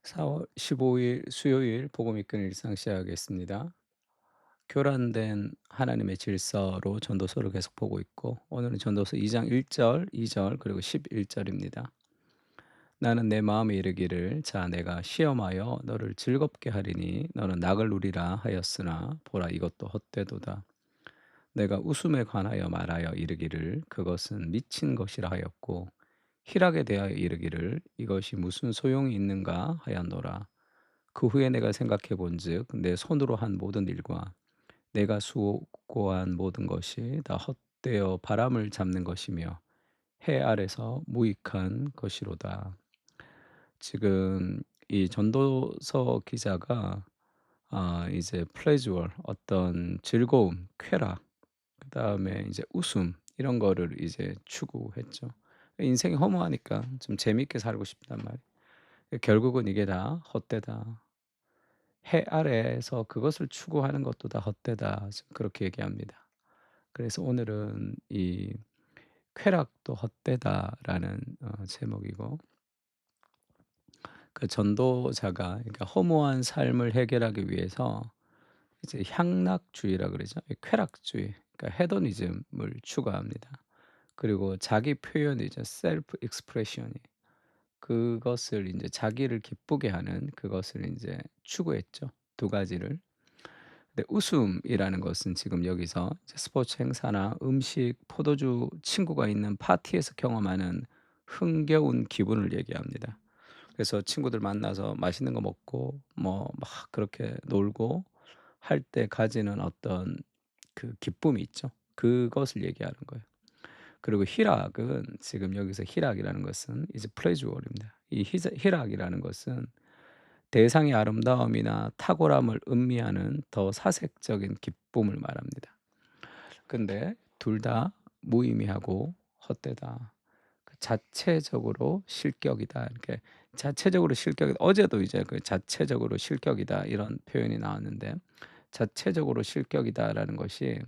4월 15일 수요일 복음 이끄는 일상 시작하겠습니다. 교란된 하나님의 질서로 전도서를 계속 보고 있고 오늘은 전도서 2장 1절, 2절 그리고 11절입니다. 나는 내 마음에 이르기를 자 내가 시험하여 너를 즐겁게 하리니 너는 낙을 누리라 하였으나 보라 이것도 헛되도다. 내가 웃음에 관하여 말하여 이르기를 그것은 미친 것이라 하였고 희락에 대하여 이르기를 이것이 무슨 소용이 있는가 하였노라. 그 후에 내가 생각해 본즉 내 손으로 한 모든 일과 내가 수고한 모든 것이 다 헛되어 바람을 잡는 것이며 해 아래서 무익한 것이로다. 지금 이 전도서 기자가 이제 플레주얼 어떤 즐거움, 쾌락, 그다음에 이제 웃음 이런 거를 이제 추구했죠. 인생이 허무하니까 좀 재밌게 살고 싶단 말이에요. 결국은 이게 다 헛되다. 해 아래에서 그것을 추구하는 것도 다 헛되다. 지금 그렇게 얘기합니다. 그래서 오늘은 이 쾌락도 헛되다라는 제목이고 그 전도자가 그러니까 허무한 삶을 해결하기 위해서 이제 향락주의라 그러죠. 이 쾌락주의, 그러니까 헤도니즘을 추구합니다. 그리고 자기 표현이죠. 셀프 익스프레션이 그것을 이제 자기를 기쁘게 하는 그것을 이제 추구했죠. 두 가지를. 근데 웃음이라는 것은 지금 여기서 이제 스포츠 행사나 음식, 포도주, 친구가 있는 파티에서 경험하는 흥겨운 기분을 얘기합니다. 그래서 친구들 만나서 맛있는 거 먹고 뭐 막 그렇게 놀고 할 때 가지는 어떤 그 기쁨이 있죠. 그것을 얘기하는 거예요. 그리고 희락은 지금 여기서 희락이라는 것은 이제 플레주어입니다. 이 희락이라는 것은 대상의 아름다움이나 탁월함을 음미하는 더 사색적인 기쁨을 말합니다. 근데 둘 다 무의미하고 헛되다. 그 자체적으로 실격이다. 이렇게 자체적으로 실격이다. 어제도 이제 그 자체적으로 실격이다 이런 표현이 나왔는데 자체적으로 실격이다라는 것이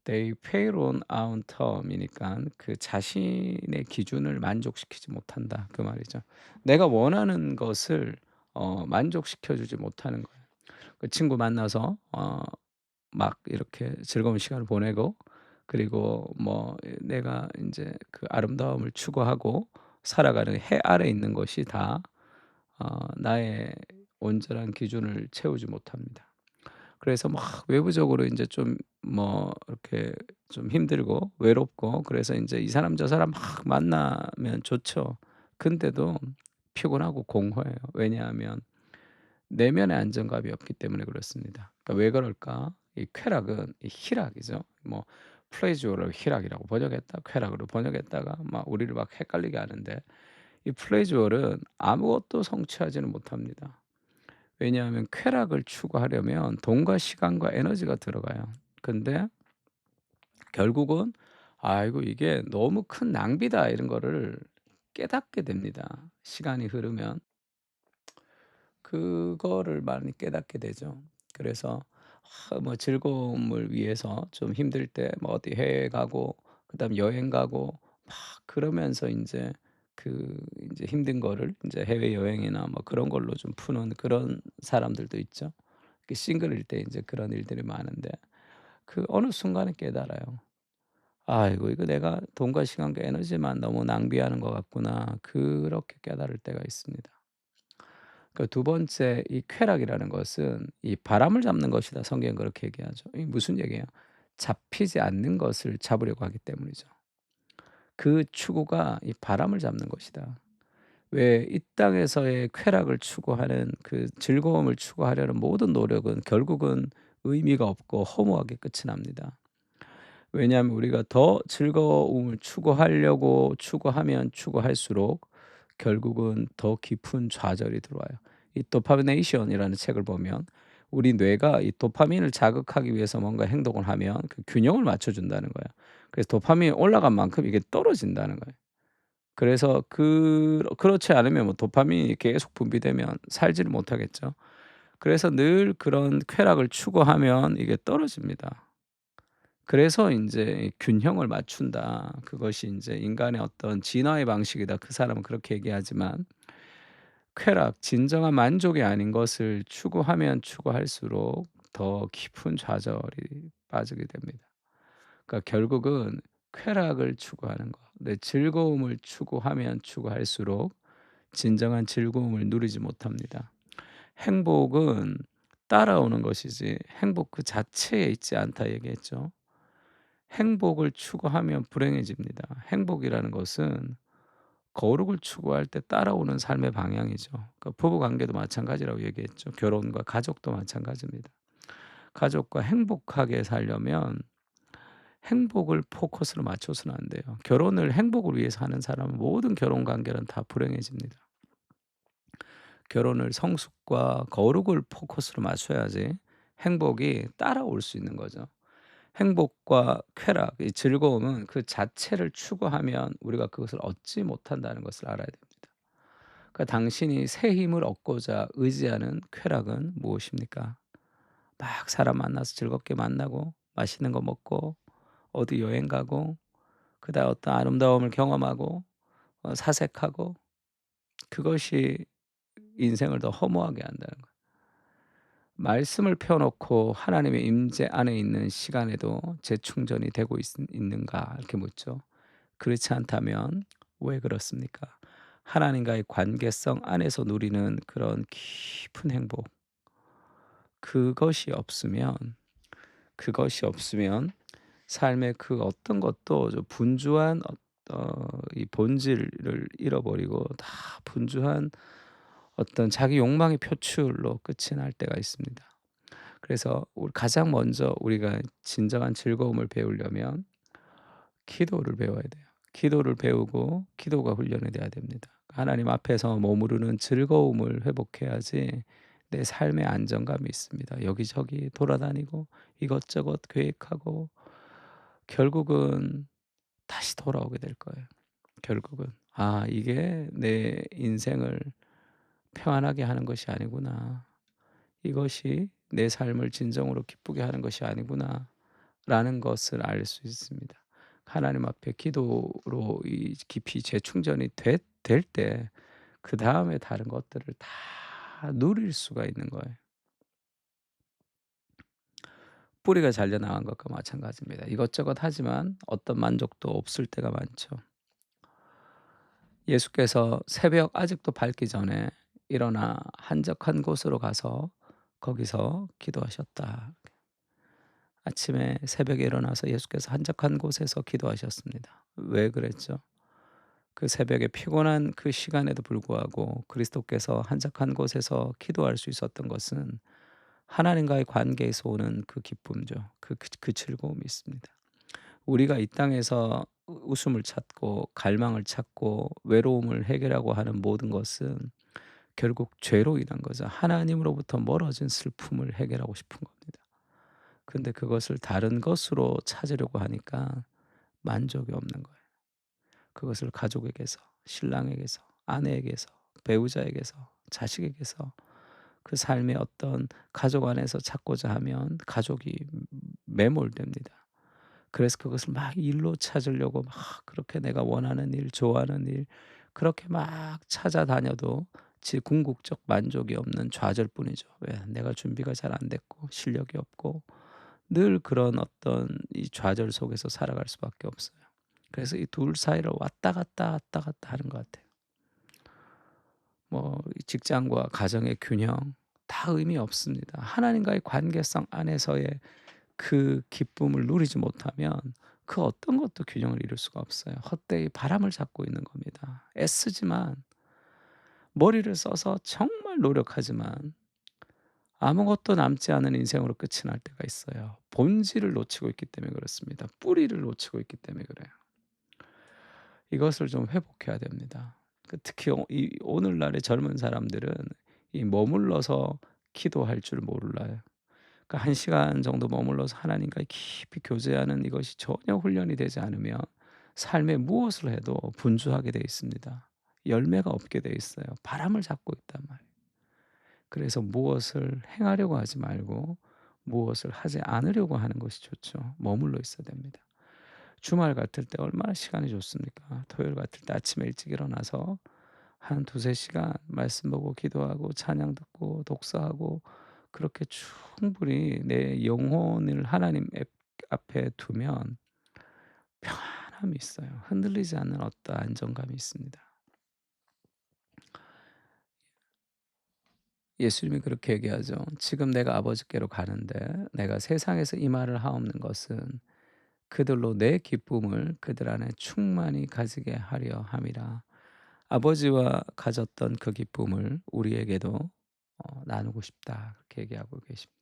they fail on our term이니까 그 자신의 기준을 만족시키지 못한다 그 말이죠. 내가 원하는 것을 만족시켜 주지 못하는 거예요. 그 친구 만나서 막 이렇게 즐거운 시간을 보내고 그리고 뭐 내가 인제 그 아름다움을 추구하고 살아가는 해 아래 있는 것이 다 나의 온전한 기준을 채우지 못합니다. 그래서 막 외부적으로 인제 좀 뭐 이렇게 좀 힘들고 외롭고 그래서 인제 이 사람 저 사람 막 만나면 좋죠. 근데도 피곤하고 공허해요. 왜냐하면 내면의 안정감이 없기 때문에 그렇습니다. 그러니까 왜 그럴까? 이 쾌락은 이 희락이죠. 뭐 플레저를 희락이라고 번역했다, 쾌락으로 번역했다가 막 우리를 막 헷갈리게 하는데 이 플레저는 아무것도 성취하지는 못합니다. 왜냐하면 쾌락을 추구하려면 돈과 시간과 에너지가 들어가요. 근데 결국은 '아이고 이게 너무 큰 낭비다.' 이런 거를 깨닫게 됩니다. 시간이 흐르면 그거를 많이 깨닫게 되죠. 그래서 뭐 즐거움을 위해서 좀 힘들 때 뭐 어디 해외 가고 그다음에 여행 가고 막 그러면서 인제 그 인제 힘든 거를 인제 해외여행이나 뭐 그런 걸로 좀 푸는 그런 사람들도 있죠. 그 싱글일 때 인제 그런 일들이 많은데 그 어느 순간에 깨달아요. '아이고 이거 내가 돈과 시간과 에너지만 너무 낭비하는 것 같구나.' 그렇게 깨달을 때가 있습니다. 그 두 번째 이 쾌락이라는 것은 이 바람을 잡는 것이다. 성경은 그렇게 얘기하죠. 이게 무슨 얘기예요? 잡히지 않는 것을 잡으려고 하기 때문이죠. 그 추구가 이 바람을 잡는 것이다. 왜 이 땅에서의 쾌락을 추구하는 그 즐거움을 추구하려는 모든 노력은 결국은 의미가 없고 허무하게 끝이 납니다. 왜냐하면 우리가 더 즐거움을 추구하려고 추구하면 추구할수록 결국은 더 깊은 좌절이 들어와요. 이 도파미네이션이라는 책을 보면 우리 뇌가 이 도파민을 자극하기 위해서 뭔가 행동을 하면 그 균형을 맞춰 준다는 거예요. 그래서 도파민이 올라간 만큼 이게 떨어진다는 거예요. 그래서 그렇지 않으면 뭐 도파민이 계속 분비되면 살지를 못하겠죠. 그래서 늘 그런 쾌락을 추구하면 이게 떨어집니다. 그래서 인제 '균형을 맞춘다.' 그것이 인제 인간의 어떤 진화의 방식이다. 그 사람은 그렇게 얘기하지만 쾌락, 진정한 만족이 아닌 것을 추구하면 추구할수록 더 깊은 좌절이 빠지게 됩니다. 그러니까 결국은 쾌락을 추구하는 거, 내 즐거움을 추구하면 추구할수록 진정한 즐거움을 누리지 못합니다. 행복은 따라오는 것이지 행복 그 자체에 있지 않다 얘기했죠. 행복을 추구하면 불행해집니다. 행복이라는 것은 거룩을 추구할 때 따라오는 삶의 방향이죠. 그러니까 부부 관계도 마찬가지라고 얘기했죠. 결혼과 가족도 마찬가지입니다. 가족과 행복하게 살려면 행복을 포커스로 맞춰서는 안 돼요. 결혼을 행복을 위해서 하는 사람은 모든 결혼 관계는 다 불행해집니다. 결혼을 성숙과 거룩을 포커스로 맞춰야지 행복이 따라올 수 있는 거죠. 행복과 쾌락, 이 즐거움은 그 자체를 추구하면 우리가 그것을 얻지 못한다는 것을 알아야 됩니다. 그러니까 당신이 새 힘을 얻고자 의지하는 쾌락은 무엇입니까? 막 사람 만나서 즐겁게 만나고 맛있는 거 먹고 어디 여행 가고 그다음 어떤 아름다움을 경험하고 사색하고, 그것이 인생을 더 허무하게 한다는 거예요. 말씀을 펴 놓고 하나님의 임재 안에 있는 시간에도 재충전이 되고 있는가 이렇게 묻죠. 그렇지 않다면 왜 그렇습니까? 하나님과의 관계성 안에서 누리는 그런 깊은 행복, 그것이 없으면 그것이 없으면 삶의 그 어떤 것도 좀 분주한 이 본질을 잃어버리고 다 분주한 어떤 자기 욕망의 표출로 끝이 날 때가 있습니다. 그래서 가장 먼저 우리가 진정한 즐거움을 배우려면 기도를 배워야 돼요. 기도를 배우고 기도가 훈련이 돼야 됩니다. 하나님 앞에서 머무르는 즐거움을 회복해야지 내 삶의 안정감이 있습니다. 여기저기 돌아다니고 이것저것 계획하고 결국은 다시 돌아오게 될 거예요. 결국은 '아 이게 내 인생을 평안하게 하는 것이 아니구나. 이것이 내 삶을 진정으로 기쁘게 하는 것이 아니구나.'라는 것을 알 수 있습니다. 하나님 앞에 기도로 이 깊이 재충전이 될 때 그다음에 다른 것들을 다 누릴 수가 있는 거예요. 뿌리가 잘려 나간 것과 마찬가지입니다. 이것저것 하지만 어떤 만족도 없을 때가 많죠. 예수께서 새벽 아직도 밝기 전에 일어나 한적한 곳으로 가서 거기서 기도하셨다. 아침에 새벽에 일어나서 예수께서 한적한 곳에서 기도하셨습니다. 왜 그랬죠? 그 새벽에 피곤한 그 시간에도 불구하고 그리스도께서 한적한 곳에서 기도할 수 있었던 것은 하나님과의 관계에서 오는 그 기쁨이죠. 그 즐거움이 있습니다. 우리가 이 땅에서 웃음을 찾고 갈망을 찾고 외로움을 해결하고 하는 모든 것은 결국 죄로 인한 거죠. 하나님으로부터 멀어진 슬픔을 해결하고 싶은 겁니다. 근데 그것을 다른 것으로 찾으려고 하니까 만족이 없는 거예요. 그것을 가족에게서, 신랑에게서, 아내에게서, 배우자에게서, 자식에게서 그 삶의 어떤 가족 안에서 찾고자 하면 가족이 매몰됩니다. 그래서 그것을 막 일로 찾으려고 막 그렇게 내가 원하는 일, 좋아하는 일 그렇게 막 찾아다녀도 궁극적 만족이 없는 좌절뿐이죠. 왜? 내가 준비가 잘 안 됐고 실력이 없고 늘 그런 어떤 이 좌절 속에서 살아갈 수밖에 없어요. 그래서 이 둘 사이를 왔다 갔다 왔다 갔다 하는 것 같아요. 뭐 이 직장과 가정의 균형 다 의미 없습니다. 하나님과의 관계성 안에서의 그 기쁨을 누리지 못하면 그 어떤 것도 균형을 이룰 수가 없어요. 헛되이 바람을 잡고 있는 겁니다. 애쓰지만 머리를 써서 정말 노력하지만 아무것도 남지 않은 인생으로 끝이 날 때가 있어요. 본질을 놓치고 있기 때문에 그렇습니다. 뿌리를 놓치고 있기 때문에 그래요. 이것을 좀 회복해야 됩니다. 특히 이 오늘날의 젊은 사람들은 이 머물러서 기도할 줄 몰라요. 그러니까 1 시간 정도 머물러서 하나님과 깊이 교제하는 이것이 전혀 훈련이 되지 않으면 삶에 무엇을 해도 분주하게 돼 있습니다. 열매가 없게 돼 있어요. 바람을 잡고 있단 말이에요. 그래서 무엇을 행하려고 하지 말고 무엇을 하지 않으려고 하는 것이 좋죠. 머물러 있어야 됩니다. 주말 같을 때 얼마나 시간이 좋습니까? 토요일 같을 때 아침에 일찍 일어나서 한 두세 시간 말씀 보고 기도하고 찬양 듣고 독서하고 그렇게 충분히 내 영혼을 하나님 앞에 두면 평안함이 있어요. 흔들리지 않는 어떠한 안정감이 있습니다. 예수님이 그렇게 얘기하죠. "지금 내가 아버지께로 가는데 내가 세상에서 이 말을 하옵는 것은 그들로 내 기쁨을 그들 안에 충만히 가지게 하려 함이라." 아버지와 가졌던 그 기쁨을 우리에게도 나누고 싶다. 그렇게 얘기하고 계십니다.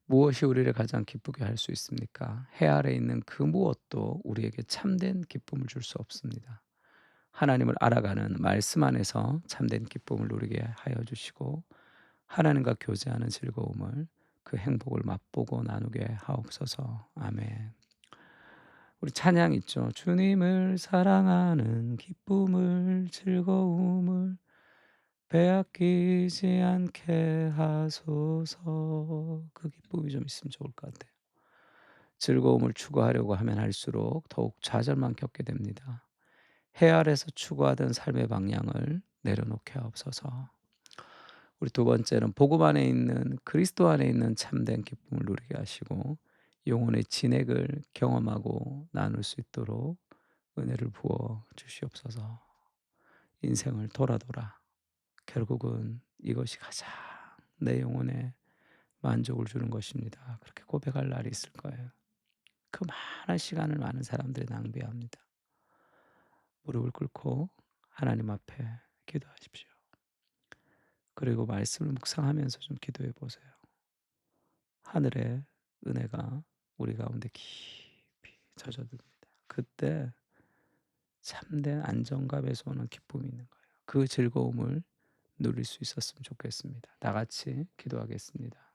무엇이 우리를 가장 기쁘게 할 수 있습니까? 해 아래 있는 그 무엇도 우리에게 참된 기쁨을 줄 수 없습니다. 하나님을 알아가는 말씀 안에서 참된 기쁨을 누리게 하여 주시고 하나님과 교제하는 즐거움을 그 행복을 맛보고 나누게 하옵소서. 아멘. 우리 찬양 있죠. 주님을 사랑하는 기쁨을 즐거움을 빼앗기지 않게 하소서. 그 기쁨이 좀 있으면 좋을 것 같아요. 즐거움을 추구하려고 하면 할수록 더욱 좌절만 겪게 됩니다. 해 아래서 추구하던 삶의 방향을 내려놓게 하옵소서. 우리 두 번째는 복음 안에 있는 그리스도 안에 있는 참된 기쁨을 누리게 하시고 영혼의 진액을 경험하고 나눌 수 있도록 은혜를 부어 주시옵소서. 인생을 돌아 결국은 이것이 가장 내 영혼에 만족을 주는 것입니다. 그렇게 고백할 날이 있을 거예요. 그 많은 시간을 많은 사람들이 낭비합니다. 무릎을 꿇고 하나님 앞에 기도하십시오. 그리고 말씀을 묵상하면서 좀 기도해 보세요. 하늘의 은혜가 우리 가운데 깊이 젖어듭니다. 그때 참된 안정감에서 오는 기쁨이 있는 거예요. 그 즐거움을 누릴 수 있었으면 좋겠습니다. 다 같이 기도하겠습니다.